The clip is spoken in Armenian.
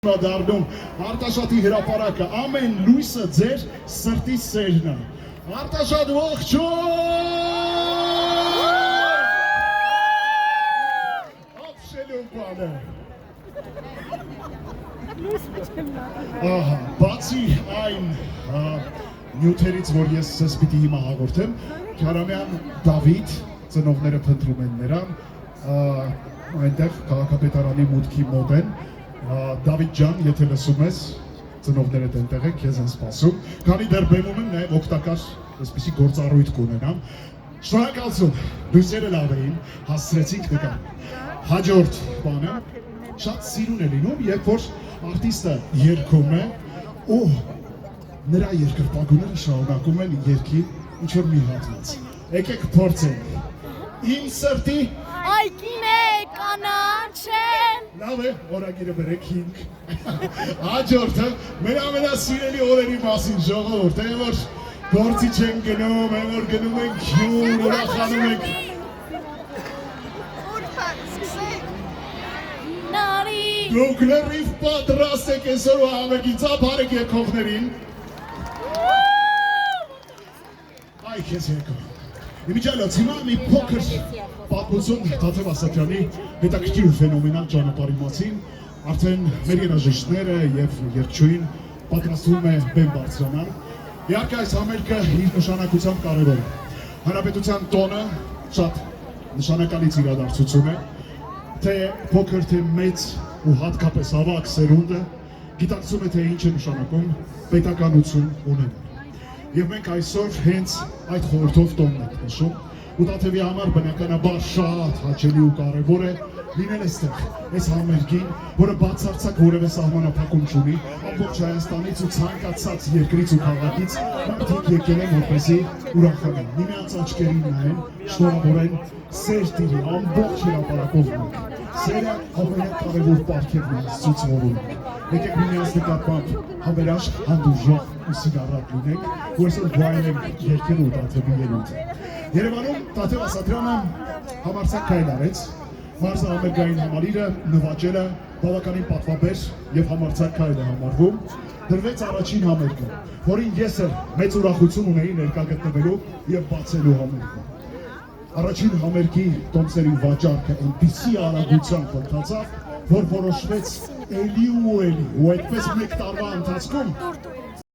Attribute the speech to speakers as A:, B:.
A: Դառնում Արտաշատի հրապարակը ամեն լույսը ձեր սրտի սերն է Արտաշատ ողջույն Ապշելու բանը Բացի այն նյութերից, որ ես սես պիտի հիմա հաղորդեմ Քարամյան Դավիթ ծնողները փնտրում են նրան այնտեղ քաղաքապետարանի մուտքի մոտ են Դավիթ ջան, եթե լսում ես, ծնողներդ այնտեղ եք, քեզ են սպասում, քանի դեռ բեմում եմ նաև օգտակար այսպիսի գործառույթ կունենամ։ Շնորհակալություն, լույսերը լավ էին, հասցրեցինք նկար։ Հաջորդ բանը, շատ սիրուն է լինում, երբ որ արտիստը երգում է, ու նրա երկրպագուները շարունակում են երգի ինչ-որ մի հատված։ Եկեք փորձենք։ Իմ սրտի
B: Այգին է կանաչ են
A: Լավ է, օրագիրը բերեք 5 Հաջորդը, մեր ամենասիրելի օրերի մասին ժողովուրդ Է որ գործի չեն գնում, է որ գնում ենք հյուր, ուրախանում ենք Դուք լրիվ պատրաստ եք այսօր ու համերգին ծափարեք եկողներին Այ քեզ եկող Իմիջալոց, հիմա մի փոքր պատմություն Թաթև Ասատրյանի հետաքրքիր ու ֆենոմենալ ճանապարհի մասին արդեն մեր երաժիշտները եւ երգչուհին պատրաստվում է բեմ բարձրանալ Իհարկե այս համերգը իր նշանակությամբ կարևոր է Հանրապետության տոնը շատ նշանակալից իրադարձություն է թե փոքր թե մեծ ու հատկապես ավագ սերունդը գիտակցում է թե ինչ է նշանակում պետականություն ունենալ Եվ մենք այսօր հենց այդ խորհրդով տոնն ենք նշում ու Տաթևի համար բնականաբար շատ հաճելի ու կարևոր է լինել այստեղ, այս համերգին, որը բացարձակ որևէ սահմանափակում չունի, ամբողջ Հայաստանից ու ցանկացած երկրից ու քաղաքից մարդիկ եկել են որպեսզի ուրախանան, միմյանց աչքերին նայեն, շնորհավորեն, սեր տիրի ամբողջ հրապարակով մենք։ Սերը ամենակարևոր պարգևն է Աստծուց որ ունենք։ Եկեք միմյանց նկատմամբ հավերաժ, հանդուրժող ու սիրառատ լինենք, որ այսօր վայելենք երգերը ու Տաթևի ելույթը։ Երևանում Թաթև Ասատրյանը համարձակ քայլ արեց, մարզը համերգային համալիրը նվաճելը բավականին պատվաբեր եւ համարձակ քայլ է համարվում։ Դրվեց առաջին համերգը, որին ես էլ մեծ ուրախություն ունեի ներկա գտնվելու եւ բացելու համերգը։ Առաջին համերգի տոմսերի վաճառքը այնպիսի արագությամբ ընթացավ, որ որոշվեց էլի ու այդպես մեկ տարվա ընթացքում